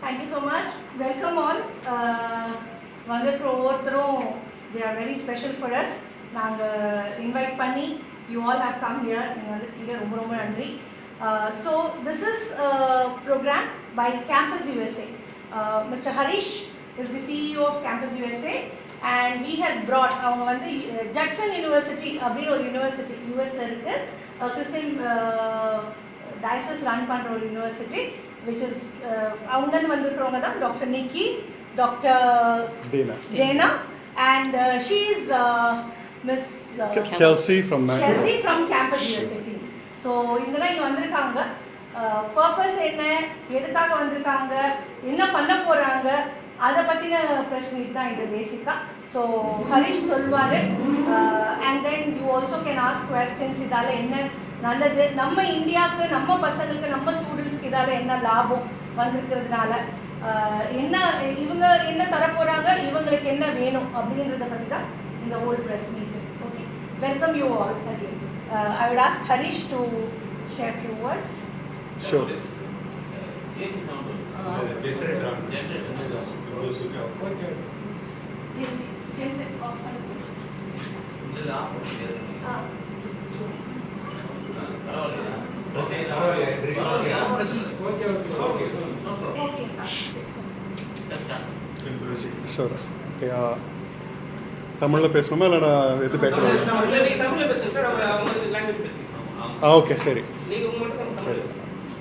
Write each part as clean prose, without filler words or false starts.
Thank you so much. Welcome all. They are very special for us. Invite Pani. You all have come here. So this is a program by Campus USA. Mr. Harish is the CEO of Campus USA, and he has brought Judson University, university, US Christian diocese run pandra university, which is Dr. Nikki, Dr. Dana, and she is Miss Kelsey from Campus University. So ingala inga vandirukanga, purpose enna, edukkaga vandirukanga, enna panna poranga, adha pathina press meet da idu basic. So Harish solvaru, and then you also can ask questions. Idala enna நல்லது, நம்ம இந்தியாவுக்கு, நம்ம பசங்களுக்கு, நம்ம ஸ்டூடெண்ட்ஸ்க்கு இதால் என்ன லாபம் வந்திருக்கிறதுனால, என்ன இவங்க என்ன தரப்போகிறாங்க, இவங்களுக்கு என்ன வேணும் அப்படின்றத பற்றி தான் இந்த whole press meet. Okay, welcome you all again. I would ask Harish to share few words. Sure. Sure. Okay. தமிழில் பேசணுமா இல்லை நான் எது பெட்டர்? ஓகே, சரி சரி.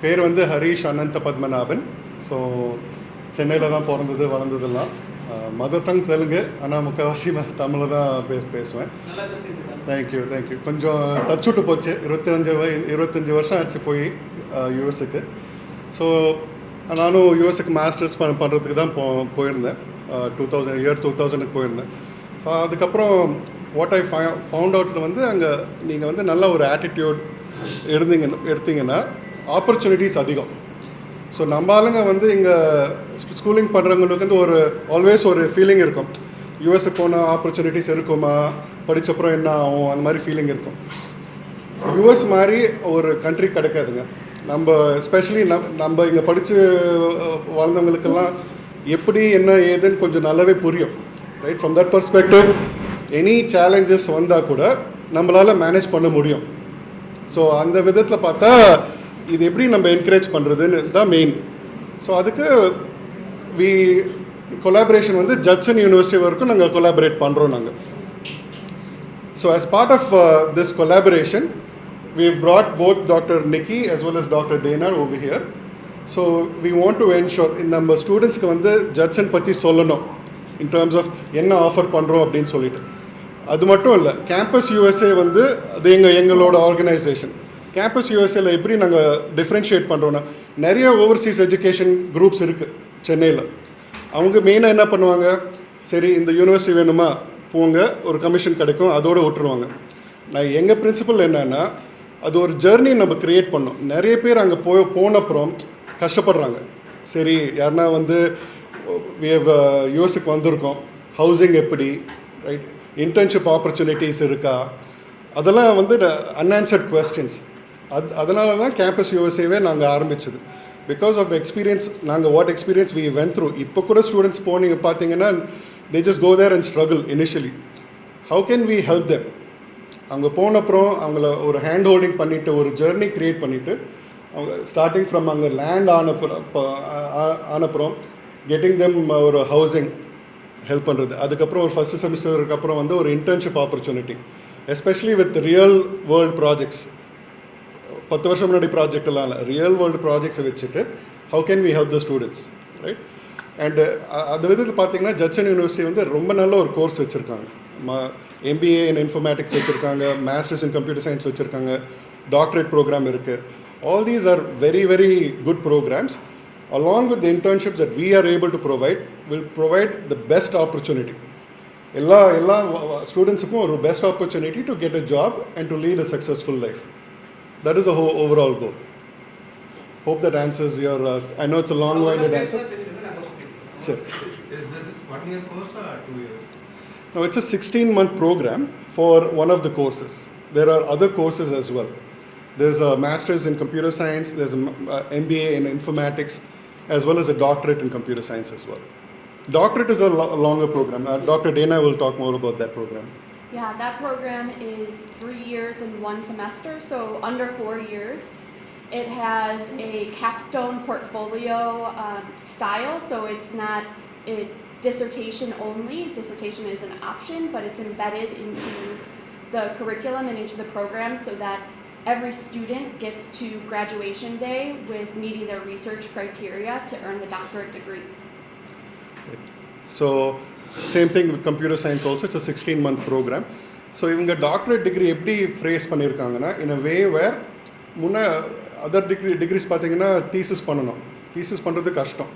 பேர் ஹரீஷ் அனந்த பத்மநாபன். ஸோ சென்னையில் தான் பிறந்தது வளர்ந்ததெல்லாம். மதர் டங் தெலுங்கு, ஆனால் முக்கால்வாசி தமிழில் தான் பேசுவேன். தேங்க்யூ. கொஞ்சம் டச் விட்டு போச்சு. 25 வருஷம் ஆச்சு போய் யூஎஸ்க்கு. ஸோ நானும் யூஎஸ்க்கு மாஸ்டர்ஸ் பண்ணுறதுக்கு தான் போயிருந்தேன். 2000 போயிருந்தேன். ஸோ அதுக்கப்புறம் வாட் ஐ ஃபவுண்ட் அவுட்டில் அங்கே நீங்கள் நல்ல ஒரு ஆட்டிடியூட் எடுத்தீங்கன்னா ஆப்பர்ச்சுனிட்டிஸ் அதிகம். ஸோ நம்ம ஆளுங்க இங்கே ஸ்கூலிங் பண்ணுறவங்களுக்கு ஒரு ஆல்வேஸ் ஒரு ஃபீலிங் இருக்கும், யூஎஸ்க்கு போனால் ஆப்பர்ச்சுனிட்டிஸ் இருக்குமா, படித்தப்புறம் என்ன ஆகும், அந்த மாதிரி ஃபீலிங் இருக்கும். யூஎஸ் மாதிரி ஒரு கண்ட்ரி கிடைக்காதுங்க. நம்ம எஸ்பெஷலி நம்ம இங்கே படித்து வாழ்ந்தவங்களுக்கெல்லாம் எப்படி என்ன ஏதுன்னு கொஞ்சம் நல்லாவே புரியும். Right, from that perspective any challenges வந்தால் கூட நம்மளால் மேனேஜ் பண்ண முடியும். ஸோ அந்த விதத்தில் பார்த்தா இது எப்படி நம்ம என்கரேஜ் பண்ணுறதுன்னு தான் மெயின். ஸோ அதுக்கு கொலாபரேஷன் ஜட்சன் யூனிவர்சிட்டி வரைக்கும் நாங்கள் கொலாபரேட் பண்ணுறோம் நாங்கள். So as part of this collaboration, we've brought both Dr. Nikki as well as Dr. Dana over here. So we want to ensure நம்ம ஸ்டூடெண்ட்ஸ்க்கு ஜட்சன் பற்றி சொல்லணும், இன் டர்ம்ஸ் ஆஃப் என்ன offer பண்ணுறோம் அப்படின்னு சொல்லிட்டு. அது மட்டும் இல்லை, கேம்பஸ் யூஎஸ்ஏ அது எங்களோட ஆர்கனைசேஷன். கேம்பஸ் யூஎஸ்ஏல எப்படி நாங்கள் டிஃப்ரென்ஷியேட் பண்ணுறோன்னா, நிறைய ஓவர்சீஸ் எஜுகேஷன் குரூப்ஸ் இருக்குது சென்னையில். அவங்க மெயினாக என்ன பண்ணுவாங்க, சரி இந்த யூனிவர்சிட்டி வேணுமா போங்க, ஒரு கமிஷன் கிடைக்கும், அதோடு விட்டுருவாங்க. நான் எங்கள் பிரின்சிபல் என்னென்னா, அது ஒரு ஜர்னி நம்ம க்ரியேட் பண்ணோம். நிறைய பேர் அங்கே போனப்புறம் கஷ்டப்படுறாங்க. சரி, யாருன்னா யூஎஸ்க்கு வந்திருக்கோம், ஹவுசிங் எப்படி, ரைட், இன்டர்ன்ஷிப் ஆப்பர்ச்சுனிட்டிஸ் இருக்கா, அதெல்லாம் அன்ஆன்சர்ட் கொஸ்டின்ஸ். அதனால தான் கேம்பஸ் யூஎஸ்ஏவே நாங்கள் ஆரம்பித்தது. பிகாஸ் ஆஃப் எக்ஸ்பீரியன்ஸ், நாங்கள் what experience we went through. இப்போ கூட ஸ்டூடெண்ட்ஸ் போனீங்க பார்த்தீங்கன்னா, they just go there and struggle initially. How can we help them? அங்கே போனப்புறம் அவங்கள ஒரு ஹேண்ட் ஹோல்டிங் பண்ணிவிட்டு, ஒரு ஜர்னி க்ரியேட் பண்ணிவிட்டு, அவங்க ஸ்டார்டிங் ஃப்ரம் அங்கே லேண்ட் ஆனப்புறம் கெட்டிங் தெம் ஒரு ஹவுசிங் ஹெல்ப் பண்ணுறது. அதுக்கப்புறம் ஒரு ஃபஸ்ட்டு செமிஸ்டருக்கு அப்புறம் ஒரு internship opportunity, especially with real world projects. 10 வருஷம் முன்னாடி ப்ராஜெக்டெல்லாம் இல்லை, ரியல் வேர்ல்டு ப்ராஜெக்ட்ஸை வச்சுட்டு how can we help the students, right. And அந்த விதத்தில் பார்த்தீங்கன்னா ஜட்சன் யூனிவர்சிட்டி ரொம்ப நல்ல ஒரு கோர்ஸ் வச்சுருக்காங்க. MBA இன் இன்ஃபர்மேட்டிக்ஸ் வச்சுருக்காங்க, மாஸ்டர்ஸ் இன் கம்ப்யூட்டர் சயின்ஸ் வச்சுருக்காங்க, டாக்டரேட் ப்ரோக்ராம் இருக்குது. All these are very very good programmes. Along with the internships that we are able to provide, will provide the best opportunity. எல்லா ஸ்டூடெண்ட்ஸுக்கும் ஒரு best opportunity to get a job and to lead a successful life. That is the whole overall goal. Hope that answers your, I know it's a long-winded answer. Sure. Is this 1 year course or 2 years? No, it's a 16-month program for one of the courses. There are other courses as well. there's a master's in computer science, there's a MBA in informatics, as well as a doctorate in computer science as well. Doctorate is a longer program. Dr. Dana will talk more about that program. Yeah, that program is 3 years and 1 semester, so under 4 years. It has a capstone portfolio style, so it's not a dissertation only. Dissertation is an option, but it's embedded into the curriculum and into the program so that every student gets to graduation day with meeting their research criteria to earn the doctorate degree. So same thing with computer science also. It's a 16-month program. So இவங்க doctorate degree எப்படி phrase பண்ணியிருக்காங்கன்னா in a way where முன்ன other decrease பார்த்தீங்கன்னா thesis பண்ணணும். Thesis பண்ணுறது கஷ்டம்.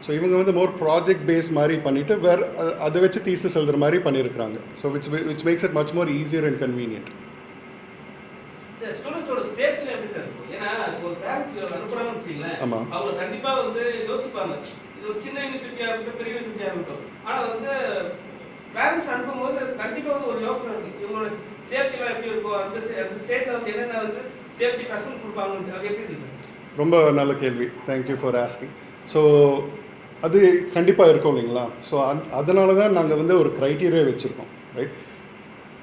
So இவங்க வந்து மோர் ப்ராஜெக்ட் பேஸ் மாதிரி பண்ணிவிட்டு வேறு அதை வச்சு தீசிஸ் எழுதுகிற மாதிரி பண்ணியிருக்கிறாங்க. So which makes it much more easier and convenient. Sir ஸ்டூடெண்ட்ஸோட சேஃப்டி எப்படி சார் இருக்கும்? ஏன்னா ஒரு பேரண்ட்ஸ் அனுப்புறாங்கன்னு வச்சுங்களேன், ஆமாம், அவங்க கண்டிப்பாக வந்து யோசிப்பாங்க, இது ஒரு சின்ன யூனிவர்சிட்டியாக இருக்கட்டும் பெரிய யூனிவர்சிட்டியாக இருக்கட்டும். ஆனால் வந்து பேரண்ட்ஸ் அனுப்பும்போது கண்டிப்பாக வந்து ஒரு யோசனை இருக்குது, இவங்களோட சேஃப்டிலாம் எப்படி இருக்கும், அந்த ஸ்டேட்டில் வந்து என்னென்ன வந்து சேஃப்டி கஷ்டம் கொடுப்பாங்கன்னு அது எப்படி இருக்குது? ரொம்ப நல்ல கேள்வி. Thank you for asking. ஸோ அது கண்டிப்பாக இருக்கும் இல்லைங்களா? ஸோ அதனால தான் நாங்கள் வந்து ஒரு க்ரைட்டீரியா வச்சுருக்கோம், ரைட்?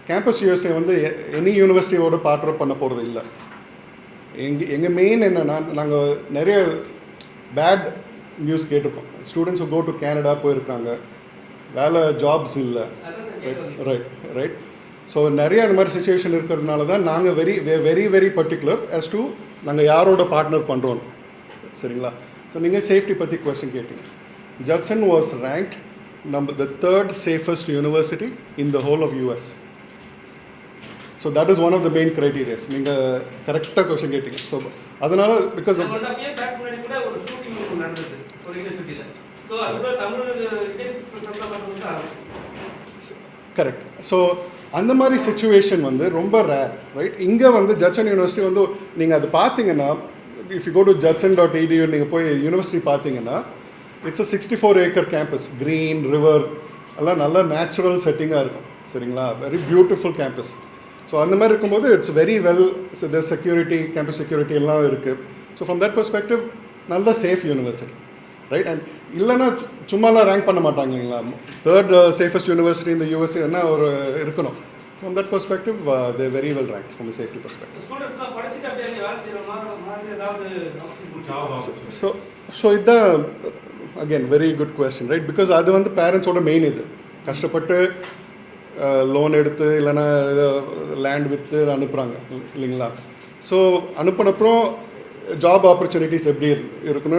கேம்பஸ் யூஎஸ்ஏ வந்து எனி யூனிவர்சிட்டியோட பார்ட்னர் பண்ண போகிறது இல்லை. எங்கள் மெயின் என்னென்னா, நாங்கள் நிறைய பேட் நியூஸ் கேட்டிருக்கோம். ஸ்டூடெண்ட்ஸ் கோ டு கேனடா போயிருக்காங்க, வேலை ஜாப்ஸ் இல்லை, ரைட்? ஸோ நிறைய அந்த மாதிரி சுச்சுவேஷன் இருக்கிறதுனால தான் நாங்கள் very very particular as to நாங்கள் யாரோட பார்ட்னர் பண்ணுறோம், சரிங்களா? ஸோ நீங்கள் சேஃப்டி பற்றி கொஸ்டின் கேட்டீங்க. Judson was ranked the 3rd safest university in the whole of US. So that is one of the main criteria. நீங்கள் கரெக்டாக கொஸ்டின் கேட்டீங்க. ஸோ அதனால் பிகாஸ் ஒரு ஷூட்டிங் நடந்தது ஒரு யூனிவர்சிட்டியில். ஸோ அது தமிழ் கரெக்ட். ஸோ அந்த மாதிரி சுச்சுவேஷன் வந்து ரொம்ப ரேர், ரைட்? இங்கே வந்து ஜட்சன் யூனிவர்சிட்டி வந்து நீங்கள் அது பார்த்தீங்கன்னா, if you go to judson.edu நீங்கள் போய் யூனிவர்சிட்டி பார்த்தீங்கன்னா, it's a 64 acre campus, green river எல்லாம் நல்ல நேச்சுரல் செட்டிங்காக இருக்கும், சரிங்களா? Very beautiful campus. ஸோ அந்த மாதிரி இருக்கும்போது it's very well security, campus security எல்லாம் இருக்குது. ஸோ ஃப்ரம் தட் பெர்ஸ்பெக்டிவ் நல்ல சேஃப் யூனிவர்சிட்டி, ரைட்? அண்ட் இல்லைன்னா சும்மாலாம் ரேங்க் பண்ண மாட்டாங்க இல்லைங்களா? 3rd சேஃபஸ்ட் யூனிவர்சிட்டி இந்த யூஎஸ்ஏன்னா ஒரு இருக்கணும். From that perspective they very well rank from safety perspective. ஸ்டூடெண்ட்ஸ்லாம் படிச்சுட்டு அப்படியே வேலை செய்கிற மாதிரி ஏதாவது ஸோ இதுதான் again very good question, right? Because அது வந்து பேரண்ட்ஸோட மெயின் இது. கஷ்டப்பட்டு லோன் எடுத்து இல்லைன்னா லேண்ட் விற்று அனுப்புகிறாங்க இல்லைங்களா? ஸோ அனுப்பினப்புறம் ஜாப் ஆப்பர்ச்சுனிட்டிஸ் எப்படி இருக்குன்னு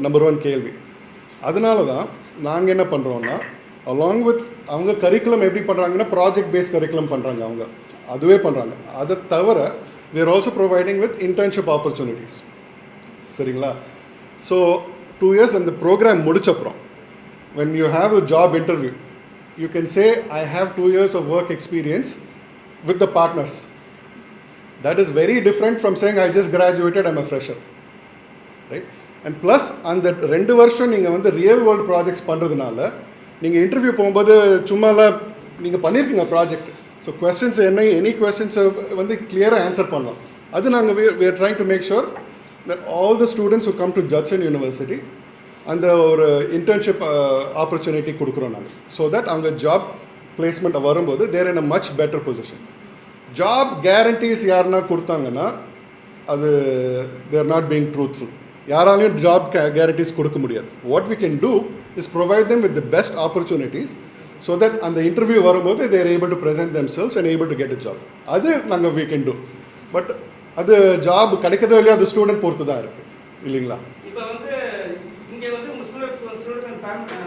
நம்பர் 1 கேள்வி. அதனால தான் நாங்கள் என்ன பண்ணுறோன்னா, அலாங் வித் அவங்க கரிக்குலம் எப்படி பண்ணுறாங்கன்னா ப்ராஜெக்ட் பேஸ்ட் கரிக்குலம் பண்ணுறாங்க, அவங்க அதுவே பண்ணுறாங்க. அதை தவிர we are also providing with internship opportunities, சரிங்களா? ஸோ 2 years அந்த program முடிச்சப்புறம் when you have a job interview, you can say I have 2 years of work experience with the partners. That is very different from saying I just graduated, I'm a fresher, right? And plus அந்த 2 வருஷம் நீங்கள் வந்து real world projects பண்ணுறதுனால நீங்கள் interview போகும்போது சும்மாலாம் நீங்கள் பண்ணியிருக்கீங்க ப்ராஜெக்ட். ஸோ கொஸ்டின்ஸ் எனி கொஸ்டின்ஸை வந்து கிளியராக ஆன்சர் பண்ணலாம். அது நாங்கள் we are trying to make sure that all the students who come to Judson University அந்த ஒரு இன்டர்ன்ஷிப் ஆப்பர்ச்சுனிட்டி கொடுக்குறோம் நாங்கள். ஸோ தட் அவங்க ஜாப் பிளேஸ்மெண்ட் வரும்போது they're in a much better position. Job guarantees யாருன்னா கொடுத்தாங்கன்னா அது தேர் நாட் பீயிங் ட்ரூத்ஃபுல். யாராலையும் ஜாப் கேரண்டிஸ் கொடுக்க முடியாது. What we can do is provide them with the best opportunities so that அந்த interview வரும்போது they're able to present themselves and able to get a job. அது நாங்கள் we can do. But அது job கிடைக்கிறதோ இல்லையா அது student பொறுத்து தான் இருக்குது இல்லைங்களா? இப்போ வந்து இங்கே வந்து உங்கள் ஸ்டூடெண்ட்ஸ் அண்ட் ஃபேமிலி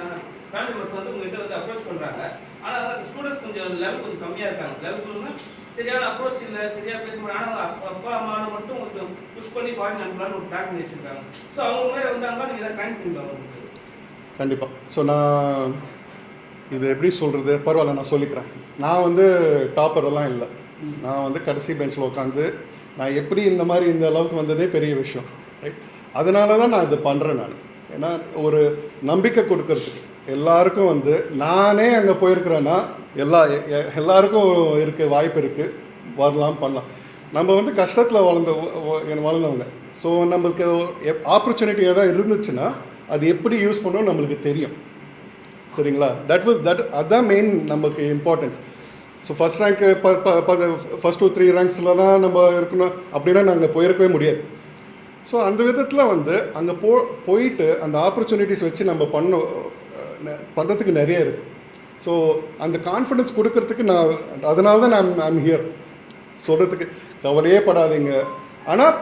மெம்பர்ஸ் வந்து உங்கள்கிட்ட வந்து அப்ரோச் பண்ணுறாங்க. ஆனால் அந்த ஸ்டூடெண்ட்ஸ் கொஞ்சம் லெவல் கொஞ்சம் கம்மியாக இருக்காங்க. லெவல் சரியான அப்ரோச் இல்லை, சரியாக பேச முடியாது. ஆனால் அப்பா அம்மாவை மட்டும் கொஞ்சம் புஷ் பண்ணி ஃபாரின் அனுப்பலான்னு ஒரு பிளான் பண்ணி வச்சுருக்காங்க. ஸோ அவங்க மாதிரி வந்தாங்கன்னா நீங்கள் எதாவது ட்ரைன் பண்ணுவாங்க உங்களுக்கு? கண்டிப்பாக. ஸோ நான் இது எப்படி சொல்கிறது, பரவாயில்ல நான் சொல்லிக்கிறேன். நான் வந்து டாப்பரெல்லாம் இல்லை. நான் வந்து கடைசி பெஞ்சில் உட்காந்து நான் எப்படி இந்த மாதிரி இந்த அளவுக்கு வந்ததே பெரிய விஷயம், ரைட்? அதனால தான் நான் இது பண்ணுறேன். நான் ஏன்னா ஒரு நம்பிக்கை கொடுக்கறதுக்கு எல்லாருக்கும் வந்து நானே அங்கே போயிருக்கிறேன்னா எல்லாருக்கும் இருக்குது, வாய்ப்பு இருக்குது, வரலாம், பண்ணலாம். நம்ம வந்து கஷ்டத்தில் வளர்ந்தவங்க. ஸோ நம்மளுக்கு ஆப்பர்ச்சுனிட்டி எதாவது இருந்துச்சுன்னா அது எப்படி யூஸ் பண்ணணும் நம்மளுக்கு தெரியும். சரிங்களா? அதுதான் மெயின் நமக்கு importance. So first rank first 2-3 ரேங்க்ஸில் தான் நம்ம இருக்கணும் அப்படின்னா நாங்கள் போயிருக்கவே முடியாது. ஸோ அந்த விதத்தில் வந்து அங்கே போயிட்டு அந்த ஆப்பர்ச்சுனிட்டிஸ் வச்சு நம்ம பண்ணுறதுக்கு நிறைய இருக்குது. ஸோ அந்த கான்ஃபிடென்ஸ் கொடுக்கறதுக்கு அதனால தான் ஐம் ஹியர் சொல்கிறதுக்கு. கவலையே படாதீங்க. ஆனால்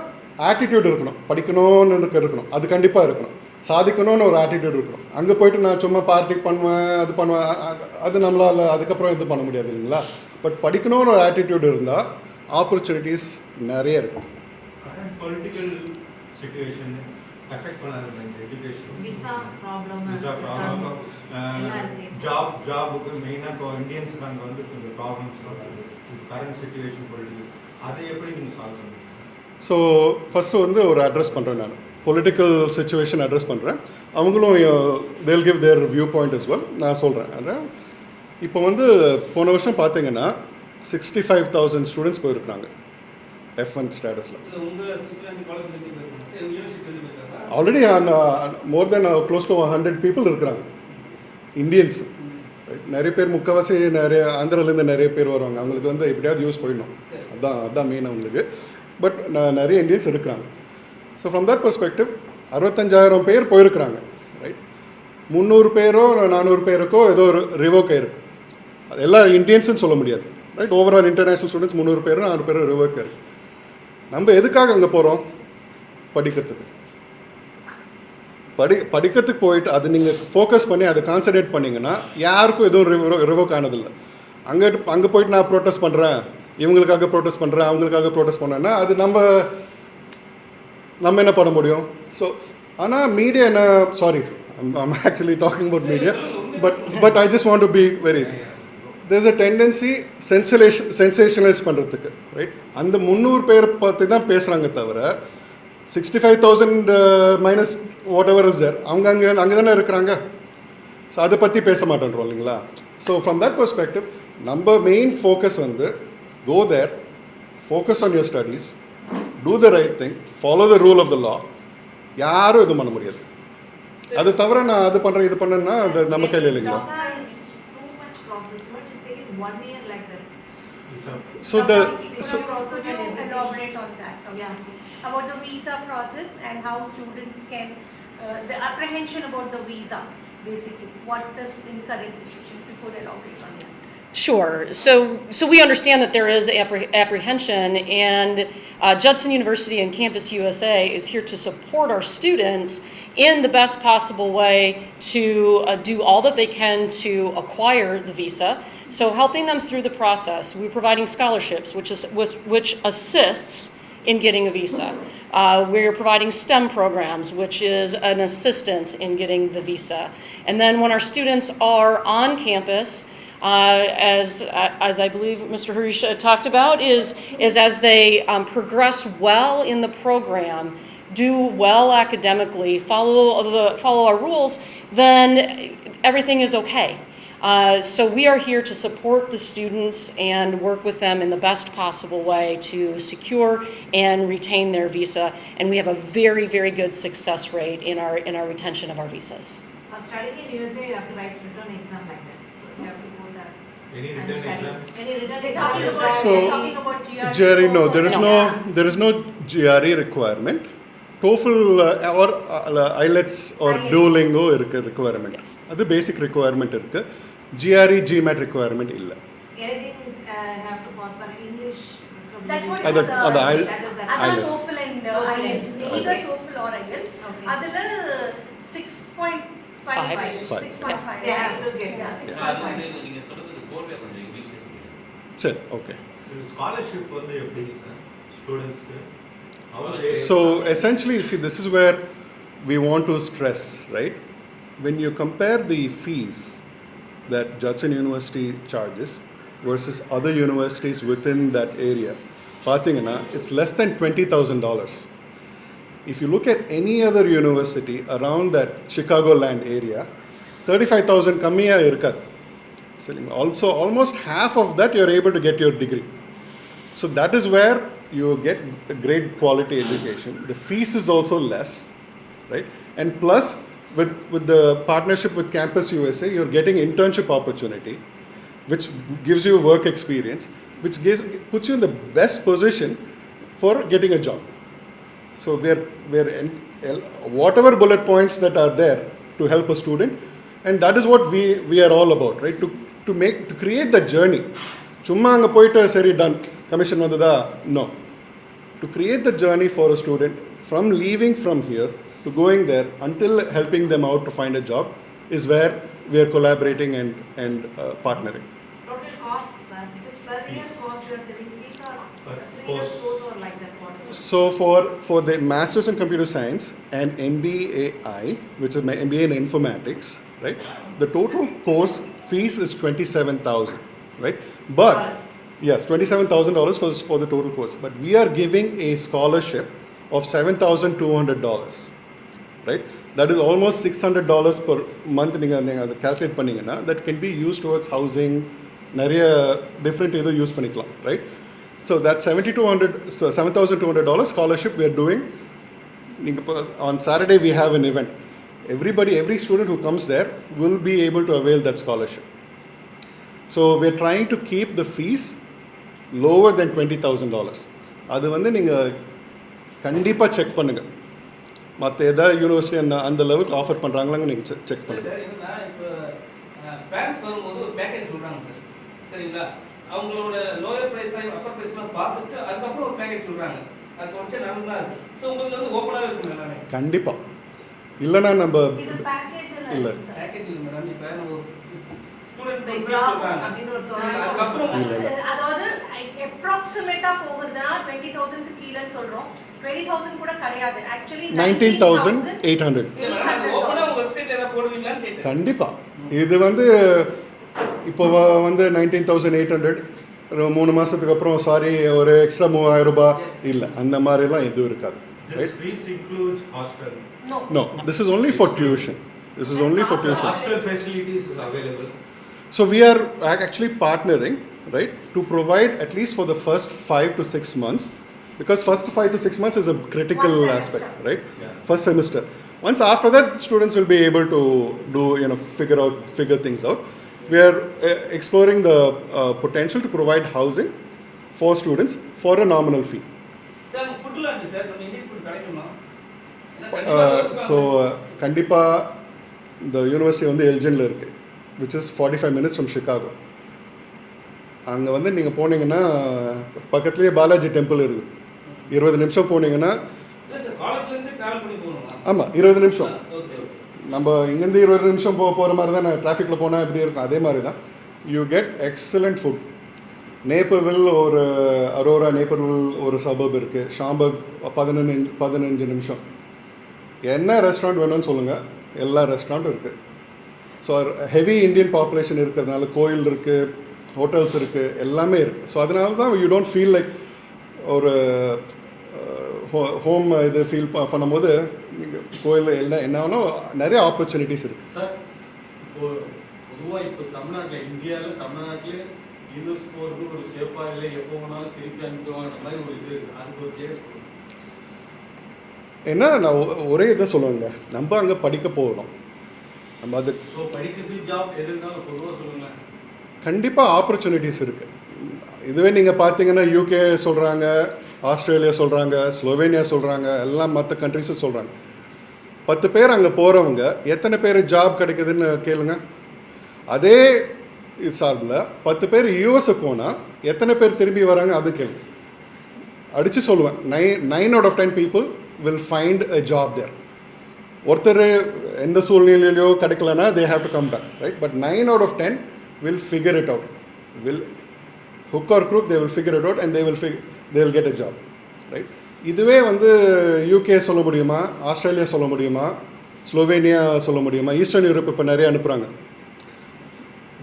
ஆட்டிடியூட் இருக்கணும், படிக்கணும்னு இருக்கணும், அது கண்டிப்பாக இருக்கணும். சாதிக்கணும்னு ஒரு ஆட்டிடியூட் இருக்கணும். அங்கே போய்ட்டு நான் சும்மா பார்ட்டி பண்ணுவேன், அது பண்ணுவேன், அது நம்மளால் அதுக்கப்புறம் இது பண்ண முடியாது இல்லைங்களா? பட் படிக்கணும்னு ஒரு ஆட்டிடியூட் இருந்தால் ஆப்பர்ச்சுனிட்டிஸ் நிறைய இருக்கும். கரண்ட் பொலிட்டிக்கல் சிச்சுவேஷன் அஃபெக்ட் பண்ணாது எஜுகேஷன், விசா ப்ராப்ளம், ஜாபுக்கு மெயினாக இப்போ இந்தியன்ஸுக்கு அங்கே வந்து கொஞ்சம் ப்ராப்ளம்ஸ் வருது. கரண்ட் சிச்சுவேஷன் பொலிட்டிக்கல் அதை எப்படி நீங்கள் சால்வ் பண்ணுங்க? ஸோ ஃபஸ்ட்டு வந்து ஒரு அட்ரஸ் பண்ணுறேன், நான் பொலிட்டிக்கல் சுச்சுவேஷன் அட்ரஸ் பண்ணுறேன். அவங்களும் தேல் give there view point is well. நான் சொல்கிறேன். அதான் இப்போ வந்து போன வருஷம் பார்த்தீங்கன்னா 65,000 ஸ்டூடெண்ட்ஸ் போயிருக்காங்க F1 ஸ்டேட்டஸில். Already more then close to 100 people இருக்கிறாங்க, இந்தியன்ஸ். நிறைய பேர் முக்கால்வாசி நிறைய ஆந்திராலேருந்து நிறைய பேர் வருவாங்க. அவங்களுக்கு வந்து எப்படியாவது யூஸ் போயிடணும், அதுதான் மெயின் அவங்களுக்கு. பட் நிறைய இந்தியன்ஸ் இருக்கிறாங்க. ஸோ ஃப்ரம் தட் பெர்ஸ்பெக்டிவ் 65,000 பேர் போயிருக்கிறாங்க, ரைட்? 300 பேரோ 400 பேருக்கோ ஏதோ ஒரு ரிவோக் ஆயிருக்கு. அது எல்லா இந்தியன்ஸுன்னு சொல்ல முடியாது, ரைட்? ஓவரால் இன்டர்நேஷ்னல் ஸ்டூடெண்ட்ஸ் 300 பேரும் 400 பேரும் ரிவோக் ஆயிருக்கு. நம்ம எதுக்காக அங்கே போகிறோம்? படிக்கிறதுக்கு. படிக்கிறதுக்கு போயிட்டு அது நீங்கள் ஃபோக்கஸ் பண்ணி அதை கான்சன்ட்ரேட் பண்ணிங்கன்னா யாருக்கும் எதுவும் ரிவோக் ஆனதில்லை. அங்கே போயிட்டு நான் ப்ரொட்டஸ்ட் பண்ணுறேன், இவங்களுக்காக ப்ரொட்டஸ்ட் பண்ணுறேன், அவங்களுக்காக ப்ரொட்டஸ்ட் பண்ணேன்னா அது நம்ம என்ன பண்ண முடியும்? ஸோ ஆனால் மீடியா என்ன, sorry I'm actually talking about media, but I just want to be very, there is a tendency sensationalise பண்ணுறதுக்கு, ரைட்? அந்த 300 பேர் பற்றி தான் பேசுகிறாங்க தவிர 65,000 minus whatever is there, அவங்க அங்கே தானே இருக்கிறாங்க. ஸோ அதை பற்றி பேச மாட்டேன்றோம் இல்லைங்களா? ஸோ ஃப்ரம் தட் பெர்ஸ்பெக்டிவ் நம்ம மெயின் ஃபோக்கஸ் வந்து go there, focus on your studies, do the right thing, follow the rule of the law. யாரும் இது பண்ண முடியாது. அது தவிர நான் அது பண்ணுறேன் இது பண்ணேன்னா அது நம்ம கையில் இல்லைங்களா? So elaborate on that. About the visa process and how students can the apprehension about the visa, basically what is in current situation, if you could elaborate on that. Sure. So we understand that there is apprehension, and Judson University and Campus USA is here to support our students in the best possible way to do all that they can to acquire the visa. So helping them through the process, we're providing scholarships, which assists in getting a visa. We're providing STEM programs, which is an assistance in getting the visa. And then when our students are on campus, as I believe Mr. Harish talked about, is as they progress well in the program, do well academically, follow our rules, then everything is okay. So we are here to support the students and work with them in the best possible way to secure and retain their visa, and we have a very, very good success rate in our retention of our visas. For studying in USA, you have to write return exam like that. So you have to go there. Any written exam? Any written Talking exam? about, So, talking about GRE, no, also. there is no GRE requirement. TOEFL or IELTS or IELTS. Duolingo இருக்கு requirement. Yes. அது basic requirement இருக்கு. GRE GMAT requirement இல்லை. Anything have to pass for English? That's what அது- is அது that is IELTS. அதான் IELTS. TOEFL and TOEFL. IELTS, Okay. either TOEFL or IELTS. Okay. அதுல 6.5 Five. 6.5. They have to get Yeah, that. 6.5. நீங்க சொல்றது கோர்வே கொஞ்சம் English. சரி, okay. Scholarship வந்து எப்படி சார் ஸ்டூடெண்ட்ஸ்க்கு? How they So essentially, see, this is where we want to stress, right? When you compare the fees that Judson University charges versus other universities within that area, பார்த்தீங்கன்னா it's less than $20,000. If you look at any other university around that Chicagoland area, 35,000 கம்மியாக இருக்காது. So also almost half of that you're able to get your degree. So that is where you get a great quality education. The fees is also less, right? And plus, with the partnership with Campus USA, you're getting internship opportunity, which gives you work experience, which puts you in the best position for getting a job. So whatever bullet points that are there to help a student, and that is what we are all about, right? To create the journey. சும்மா அங்கே போயிட்டு சரி ton commission வந்ததா? No. To create the journey for a student from leaving from here to going there until helping them out to find a job is where we are collaborating and partnering. Total costs, sir. It is per year cost you are telling. These are Per 3 years course or like that. What? So for the Masters in Computer Science and MBAI, which is my MBA in Informatics, right? The total course fees is $27,000, right? But yes, $27,000 for the total course. But we are giving a scholarship of $7,200, right? That is almost $600 per month. நீங்கள் அதை calculate பண்ணீங்கன்னா that can be used towards housing, நிறைய different இதை use பண்ணிக்கலாம், right? So that $7,200 scholarship we are doing. On Saturday we have an event. Every student who comes there will be able to avail that scholarship. So we're trying to keep the fees lower than $20,000. அது வந்து நீங்கள் கண்டிப்பாக check பண்ணுங்கள். மற்ற ஏதாவது university அந்த லெவலுக்கு offer பண்ணுறாங்களாங்க நீங்கள் செக் பண்ணுங்கள். சார் என்னன்னா இப்போ பேரண்ட்ஸ் வரும்போது ஒரு பேக்கேஜ் சொல்கிறாங்க சார், சரிங்களா? அவங்களோட லோயர் ப்ரைஸ்லாம் அப்பர் ப்ரைஸ்லாம் பார்த்துட்டு அதுக்கப்புறம் ஒரு பேக்கேஜ் சொல்கிறாங்க. அது தொடர்ச்சி நடந்துதான் இருக்குது. ஸோ உங்களுக்கு வந்து ஓப்பனாக இருக்கும் எல்லாமே. கண்டிப்பாக இல்லைன்னா நம்ம இது பேக்கேஜ் இல்லை பேக்கேஜ் இல்லை மேடம். இப்போ நம்ம ஸ்டூடெண்ட் அதாவது அப்ராக்சிமேட்டா போகுதுன்னா 20,000 க்கு கீழன்னு சொல்றோம். 20,000 கூட கிடையாது. ஆக்சுவலி 19,800. ஓப்பனா உங்க வெப்சைட்ல ஏதாவது போடுவீங்களான்னு கேட்டேன். கண்டிப்பா இது வந்து இப்போ வந்து 19,800 ஒரு 3 மாசத்துக்கு அப்புறம் சாரி ஒரு எக்ஸ்ட்ரா $3,000 இல்லை, அந்த மாதிரிலாம் எதுவும் இருக்காது. This fees includes hostel. No, this is only for tuition. This is only for tuition. Hostel facilities is available. So we are actually partnering, right, to provide at least for the first 5 to 6 months, because first 5 to 6 months is a critical aspect, right? Yeah. First semester. Once after that, students will be able to do, figure things out. We are exploring the potential to provide housing for students for a nominal fee. Sir ஃபுட்ல வந்து sir நம்ம Indian food கிடைக்குமா? So கண்டிப்பாக இந்த university வந்து எல்ஜினில் இருக்குது, which is 45 minutes from Chicago. அங்கே வந்து நீங்கள் போனீங்கன்னா பக்கத்துலேயே பாலாஜி டெம்பிள் இருக்குது. 20 நிமிஷம் போனீங்கன்னா இல்லை சார் காலேஜ்லேருந்து ட்ராவல் பண்ணி போகணுமா? ஆமாம் 20 நிமிஷம். Okay okay. நம்ம இங்கேருந்து 20 நிமிஷம் போகிற மாதிரி தான் நான் டிராஃபிக்கில் போனால் எப்படி இருக்கும் அதே மாதிரி தான். You get excellent food. Naperville ஒரு அரோரா நேப்பர்வில் ஒரு சபர்ப் இருக்குது. ஷாம்பர்க் 15 நிமிஷம். என்ன ரெஸ்டாரண்ட் வேணும்னு சொல்லுங்கள், எல்லா ரெஸ்டாரண்ட்டும் இருக்குது. ஸோ ஹெவி இந்தியன் பாப்புலேஷன் இருக்கிறதுனால கோயில் இருக்குது, ஹோட்டல்ஸ் இருக்குது, எல்லாமே இருக்குது. ஸோ அதனால தான் யூ டோன்ட் ஃபீல் லைக் ஒரு ஹோம் இது ஃபீல் பண்ணும்போது நீங்கள் கோயிலில் எல்லாம் என்ன வேணும் நிறைய ஆப்பர்ச்சுனிட்டிஸ் இருக்குது. சார் இப்போ பொதுவாக இப்போ தமிழ்நாட்டில் இந்தியாவில் தமிழ்நாட்டிலே யூஎஸ் போகிறது ஒரு சேஃபாக இல்லை, எப்போ வேணாலும் திருப்பி அனுப்பிடுவாங்க மாதிரி ஒரு இது இருக்குது. அதுக்கு ஒரு கேஸ் ஏன்னா நான் ஒரே இதை சொல்லுவேங்க, நம்ம அங்கே படிக்க போகணும். நம்ம அது ஸோ படிக்கிறதுக்கு ஜாப் எது இருந்தாலும் பொதுவாக சொல்லுங்களேன். கண்டிப்பாக ஆப்பர்ச்சுனிட்டிஸ் இருக்குது. இதுவே நீங்கள் பார்த்தீங்கன்னா யூகே சொல்கிறாங்க, ஆஸ்திரேலியா சொல்கிறாங்க, ஸ்லோவேனியா சொல்கிறாங்க, எல்லாம் மற்ற கண்ட்ரிஸும் சொல்கிறாங்க. 10 பேர் அங்கே போகிறவங்க எத்தனை பேர் ஜாப் கிடைக்குதுன்னு கேளுங்க. அதே இது சார்பில் 10 பேர் யூஎஸ்க்கு போனால் எத்தனை பேர் திரும்பி வராங்க அது கேளுங்க. அடித்து சொல்லுவேன், 9 out of 10 people will find a job there. ஒருத்தர் எந்த சூழ்நிலையிலையோ கிடைக்கலன்னா they have to come back, right? But 9 out of 10 will figure it out. Will hook or crook, they will figure it out and they will get a job, right? இதுவே வந்து UK சொல்ல முடியுமா, Australia சொல்ல முடியுமா, Slovenia சொல்ல முடியுமா, eastern Europe இப்போ நிறைய அனுப்புகிறாங்க.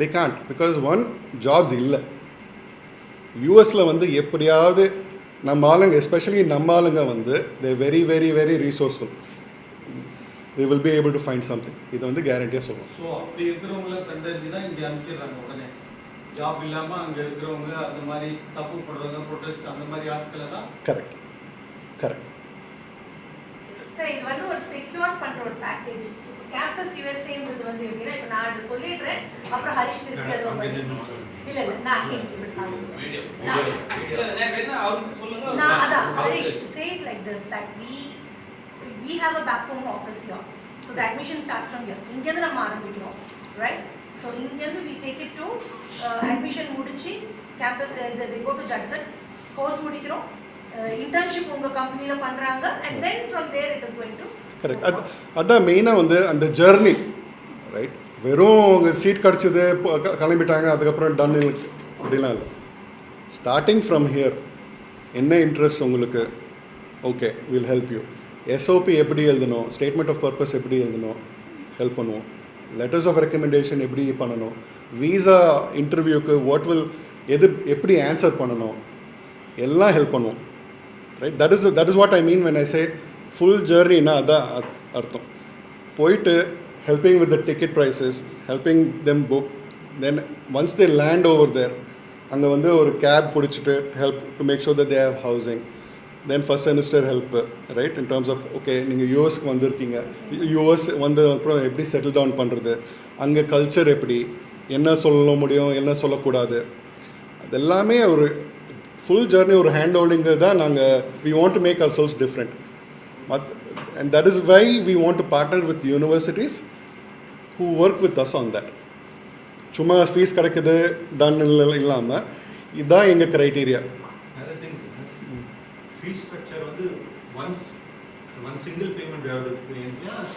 they can't because one jobs இல்லை. யூஎஸில் வந்து எப்படியாவது நம்ம ஆளுங்க எஸ்பெஷலி நம்ம ஆளுங்க வந்து they very very very resourceful. they will be able to find something. இது வந்து கேரண்டியாக சொல்லுவோம். ஸோ அப்படி இருக்கிறவங்கள கண்டறிஞ்சு தான் இங்கே அனுப்பிச்சிடுறாங்க உடனே. ஜாப் இல்லாம அங்க இருக்கிறவங்க அந்த மாதிரி தப்பு பண்றவங்க ப்ரொடெஸ்ட் அந்த மாதிரி ஆட்களை தான் கரெக்ட் கரெக்ட். சார் இது வந்து ஒரு செக்யூர் பண்ற ஒரு பேக்கேஜ். கேம்பஸ் யுஎஸ்ஏன்றது வந்து எப்படின்னா இப்போ நான் இதை சொல்லிடுறேன், அப்புறம் ஹரிஷ் திருப்பி அதை இல்ல நான் அவருக்கு சொல்லுங்க. நான் அதான் Harish say it like this that we have a back home office here, so the admission starts from here. இங்கேருந்து நம்ம ஆரம்பிக்கிறோம், right? So இங்கேருந்து we take it to admission முடிச்சு campus they go to Judson, course முடிக்கிறோம், internship உங்க கம்பெனில பண்றாங்க, and then from there it is going to correct. அதான் மெயினாக வந்து அந்த ஜர்னி, ரைட்? வெறும் சீட் கிடச்சிது கிளம்பிட்டாங்க அதுக்கப்புறம் டன் அப்படிலாம் இல்லை. ஸ்டார்டிங் ஃப்ரம் ஹியர் என்ன இன்ட்ரெஸ்ட் உங்களுக்கு, okay will help you. SOP எப்படி எழுதணும், ஸ்டேட்மெண்ட் ஆஃப் பர்பஸ் எப்படி எழுதணும் ஹெல்ப் பண்ணுவோம். லெட்டர்ஸ் ஆஃப் ரெக்கமெண்டேஷன் எப்படி பண்ணணும், வீசா இன்டர்வியூக்கு எப்படி ஆன்சர் பண்ணணும் எல்லாம் ஹெல்ப் பண்ணுவோம், right? That is what I mean when I say full ஜேர்னின்னா அதான் அர்த்தம். போயிட்டு helping with the ticket prices, helping them book, then once they land over there அங்கே வந்து ஒரு கேப் பிடிச்சிட்டு help to make sure that they have housing, then first semester help, right? In terms of okay நீங்கள் யூஎஸ்க்கு வந்திருக்கீங்க, US வந்து அப்புறம் எப்படி settle down பண்ணுறது, அங்கே கல்ச்சர் எப்படி, என்ன சொல்ல முடியும் என்ன சொல்லக்கூடாது, அது எல்லாமே ஒரு ஃபுல் ஜேர்னி ஒரு ஹேண்ட் ஹோல்டிங்கு தான். நாங்கள் we want to make ourselves different. And that is why we want to partner with universities who work with us on that. சும்மா ஃபீஸ் கிடைக்குது டன் இல்லாமல் இதுதான் எங்கள் criteria. Another thing, fee structure வந்து one single payment we have to pay.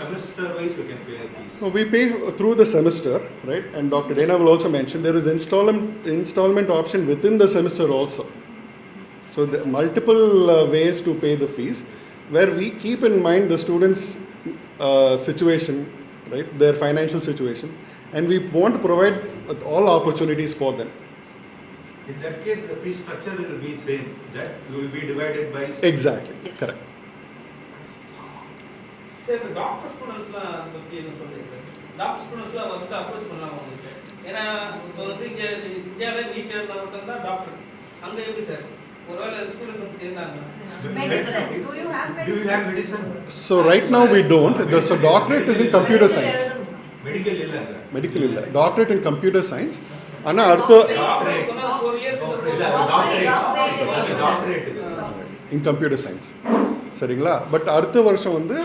Semester wise we can pay the fees. No, we pay through the semester, right? And Dr. Dana will also mention there is installment option within the semester also. So there are multiple ways to pay the fees, where we keep in mind the students' situation, right, their financial situation, and we want to provide all opportunities for them. In that case, the fee structure will be same. That will be divided by. Exactly. Yes. Correct. Sir இப்போ doctor ஸ்டூடெண்ட்ஸ்லாம் பற்றி என்ன சொல்றீங்க? Doctor ஸ்டூடெண்ட்ஸ்லாம் வந்து approach பண்ணலாம் உங்களுக்கு, ஏன்னா இப்போ வந்து இங்கே இந்தியாவில் நீட் எழுதின ஒருத்தர் தான் டாக்டர், அங்கே எப்படி சார் ஒருவேளை ஸ்டூடெண்ட்ஸ் வந்து சேர்ந்தாங்க? medicine. Do you have Do you have medicine? medicine? So right now we don't. So doctorate is in computer science. Medical இல்ல அங்க. Medical இல்ல. Doctorate in computer science. ஆனால் அடுத்த டாக்டரேட் சொன்னா 4 இயர்ஸ் டாக்டரேட் இன் computer science, சரிங்களா? But அடுத்த வருஷம் வந்து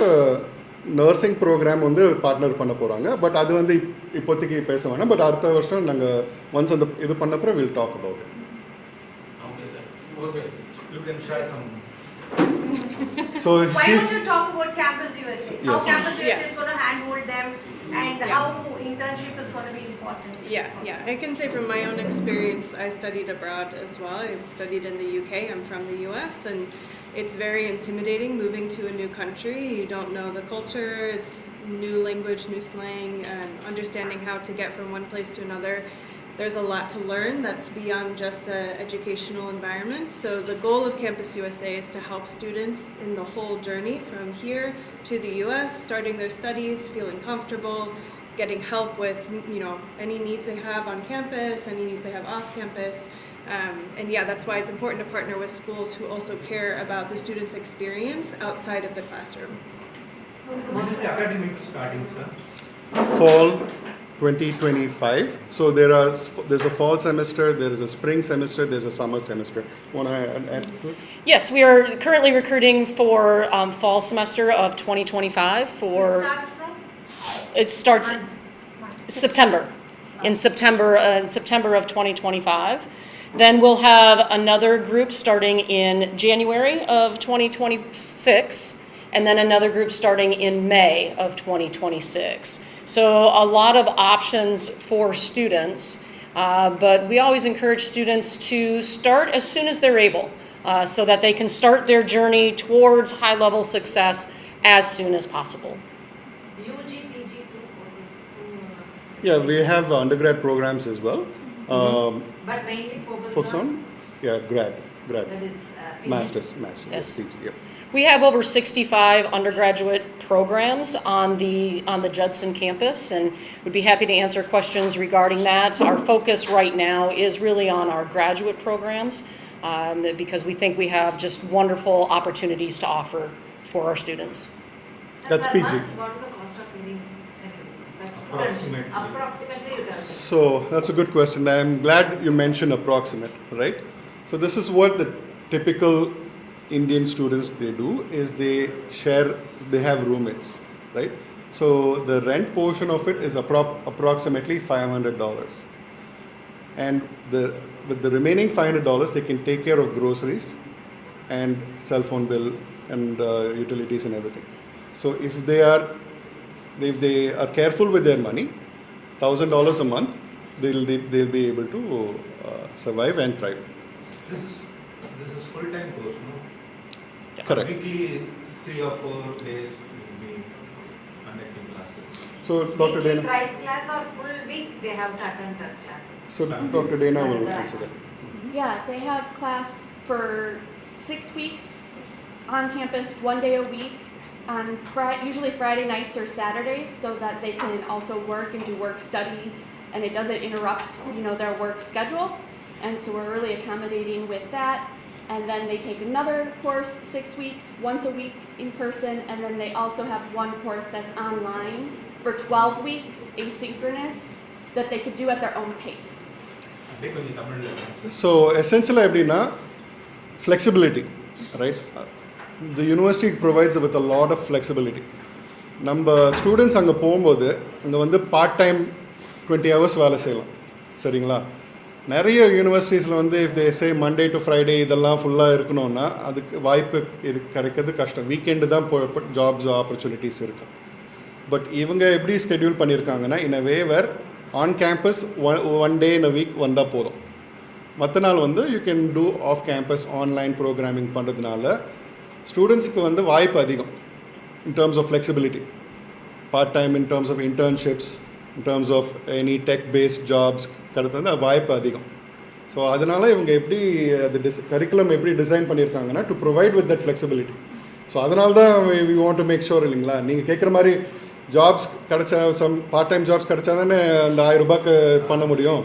நர்சிங் ப்ரோக்ராம் வந்து பார்ட்னர் பண்ண போகிறாங்க. பட் அது வந்து இப்போதைக்கு பேச வேணாம். பட் அடுத்த வருஷம் நாங்கள் ஒன்ஸ் அந்த இது பண்ணப்பறம் will talk about it. Okay, you can share some. So Why she's don't you talk about Campus USA? How Yes. Campus USA Yeah. is going to handhold them, and Yeah. how internship is going to be important. Yeah. I can say from my own experience, I studied abroad as well. I studied in the UK. I'm from the US, and it's very intimidating moving to a new country. You don't know the culture. It's new language, new slang, and understanding how to get from one place to another. There's a lot to learn that's beyond just the educational environment. So the goal of Campus USA is to help students in the whole journey from here to the US, starting their studies, feeling comfortable, getting help with any needs they have on campus, any needs they have off campus. And yeah, that's why it's important to partner with schools who also care about the student's experience outside of the classroom. When is the academic starting, sir? fall 2025. So there's a fall semester, there is a spring semester, there's a summer semester. Want to add to it? Yes, we are currently recruiting for fall semester of 2025 for, Start from it starts September, in September of 2025. Then we'll have another group starting in January of 2026, and then another group starting in May of 2026. So a lot of options for students, but we always encourage students to start as soon as they're able, so that they can start their journey towards high-level success as soon as possible. UG, PG, two courses. Yeah, we have undergrad programs as well. But mainly Focus on? Yeah, grad. That is PG. Masters, Yes. PG, yeah. We have over 65 undergraduate programs on the Judson campus, and would be happy to answer questions regarding that. Our focus right now is really on our graduate programs, because we think we have just wonderful opportunities to offer for our students. That's Per PG. month, what is the cost of living? Approximately you can say. So that's a good question. I'm glad you mentioned approximate, right? So this is what the typical Indian students they do is they have roommates, right? So the rent portion of it is approximately $500, and with the remaining $500 they can take care of groceries and cell phone bill and utilities and everything. So if they are careful with their money, $1,000 a month, they'll be able to survive and thrive. This is full-time course, no? Yes. Correct. Weekly 3 or 4 days will be conducting classes. So Dr. Weekly Dana. thrice class or full week they have to attend the classes. So Dr. Dana will answer that. Yeah, they have class for 6 weeks on campus, 1 day a week, on usually Friday nights or Saturdays, so that they can also work and do work study, and it doesn't interrupt, their work schedule. And so we're really accommodating with that. And then they take another course 6 weeks, once a week in person, and then they also have one course that's online for 12 weeks, asynchronous, that they could do at their own pace. So essentially எப்படின்னா flexibility, right? The university provides with a lot of flexibility. நம்ம students அங்கே போகும்போது அங்கே வந்து part time 20 hours வேலை செய்யலாம், சரிங்களா? நிறைய யூனிவர்சிட்டிஸில் வந்து if they say Monday to Friday இதெல்லாம் ஃபுல்லாக இருக்கணும்னா அதுக்கு வாய்ப்பு கிடைக்கிறது கஷ்டம். வீக்கெண்டு தான் ஜாப்ஸ் ஆப்பர்ச்சுனிட்டிஸ் இருக்குது. பட் இவங்க எப்படி ஸ்கெடியூல் பண்ணியிருக்காங்கன்னா இன் அ வே வேர் on campus 1 day in a week வந்தால் போதும். மற்ற நாள் வந்து you can do off campus online programming பண்ணுறதுனால ஸ்டூடெண்ட்ஸ்க்கு வந்து வாய்ப்பு அதிகம் in terms of flexibility. Part time in terms of internships, in terms of any tech based jobs கடத்து வந்து வாய்ப்பு அதிகம். ஸோ அதனால் இவங்க எப்படி அது கரிக்குலம் எப்படி டிசைன் பண்ணியிருக்காங்கன்னா to provide with that flexibility. So அதனால தான் we want to make sure இல்லைங்களா, நீங்கள் கேட்குற மாதிரி ஜாப்ஸ் கிடச்சா பார்ட் டைம் ஜாப்ஸ் கிடச்சா தானே அந்த $1000 பண்ண முடியும்.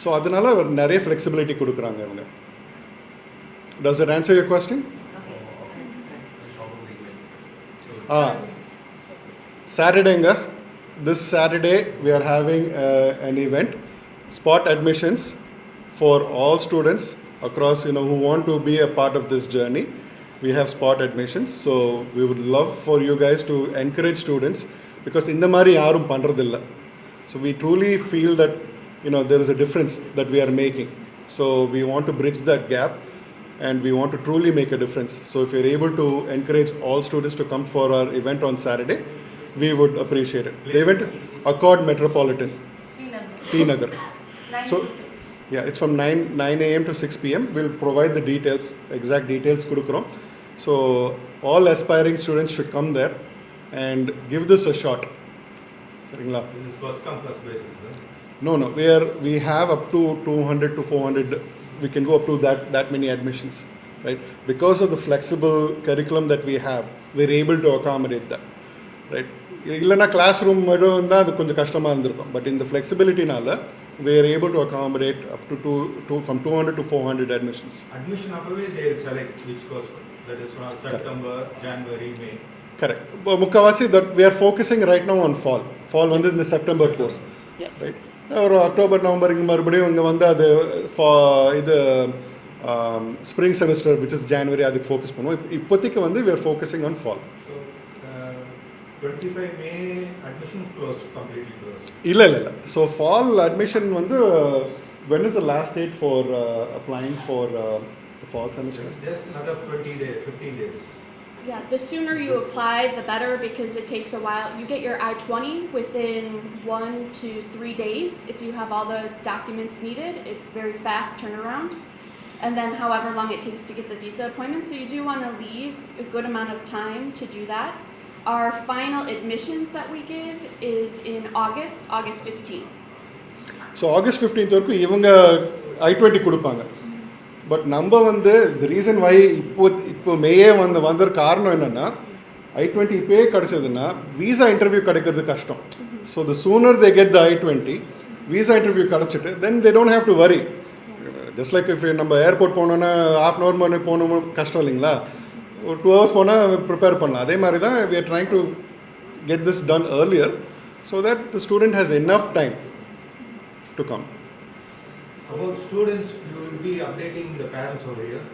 ஸோ அதனால நிறைய ஃப்ளெக்சிபிலிட்டி கொடுக்குறாங்க இவங்க. Does that answer your question? Saturdayங்க, this Saturday we are having an event, spot admissions for all students across who want to be a part of this journey. We have spot admissions, so we would love for you guys to encourage students, because இந்த மாதிரி யாரும் பண்றதில்ல. So we truly feel that there is a difference that we are making, so we want to bridge that gap and we want to truly make a difference. So if you're able to encourage all students to come for our event on Saturday, we would appreciate it. The event is Accord Metropolitan, T Nagar. 9 So to 6. yeah, it's from 9 a.m. to 6 p.m. We'll provide the details, exact details kudukrom. So all aspiring students should come there and give this a shot. Saringla. This is first come first basis, huh? No, we have up to 200 to 400. We can go up to that many admissions, right? Because of the flexible curriculum that we have, we're able to accommodate that, right? இல்லைனா class room மட்டும் இருந்தால் அது கொஞ்சம் கஷ்டமாக இருந்திருக்கும். But இந்த ஃப்ளெக்சிபிலிட்டினால we are able to accommodate up to from 200 to 400 admissions. Admission அப்பவே they will select which course, that is from September, January, May. Correct. முக்கால்வாசி that we are focusing right now on fall வந்து இந்த September course, Yes. Right? ஒரு October November இங்கே மறுபடியும் இங்கே வந்து அது இது spring semester which is January அதுக்கு ஃபோக்கஸ் பண்ணுவோம். இப்போதைக்கு வந்து we are focusing on fall. So 25 May admission closed, completely closed. இல்லை ஸோ ஃபால் அட்மிஷன் வந்து when is the last date for applying for the fall semester? Just another 20 days, 15 days. Yeah, the sooner you apply, the better, because it takes a while. You get your I-20 within 1 to 3 days if you have all the documents needed. It's very fast turnaround. And then however long it takes to get the visa appointment. So you do want to leave a good amount of time to do that. Our final admissions that we give is in August 15th. So August 15th வரைக்கும் இவங்க I-20 கொடுப்பாங்க. But நம்ம வந்து the reason why இப்போ மேயே வந்ததுக்கு காரணம் என்னென்னா I-20 இப்போயே கிடச்சதுன்னா வீசா இன்டர்வியூ கிடைக்கிறது கஷ்டம். So the sooner they get the I-20 visa interview கிடச்சிட்டு then they don't have to worry. Just like if நம்ம ஏர்போர்ட் போனோன்னா ½ hour முன்னாடி போகணும் கஷ்டம் இல்லைங்களா, ஒரு 2 hours போனால் ப்ரிப்பேர் பண்ணலாம். அதே மாதிரி தான் we are trying to get this done earlier so that the student has enough time to come. About students, you will be updating the parents over here.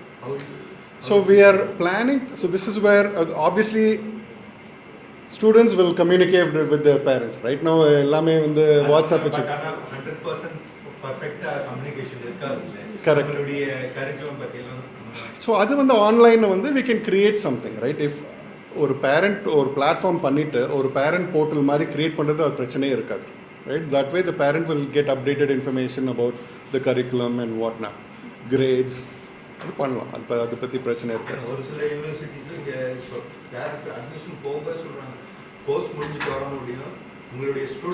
So we are planning, so this is where obviously students will communicate with their parents. Right now எல்லாமே வந்து WhatsApp வச்சு 100% perfect communication இருக்காது. Correct. நம்மளுடைய curriculum பத்தியெல்லாம். So அது வந்து ஆன்லைனில் வந்து we can create something, right? If ஒரு பேரண்ட் ஒரு பிளாட்ஃபார்ம் பண்ணிவிட்டு ஒரு பேரண்ட் போர்ட்டல் மாதிரி க்ரியேட் பண்ணுறது அது பிரச்சனையே இருக்காது, right? That way the parent will get updated information about the curriculum and what not grades அது பண்ணலாம். அது அதை பற்றி பிரச்சனை இருக்காது. ஒரு சில யூனிவர்சிட்டிஸில் பேரண்ட்ஸ் அட்மிஷன் போக சொல்கிறாங்க, கோர்ஸ் முடிஞ்சுட்டு வர முடியும், உங்களுடைய ஸ்டூடெண்ட்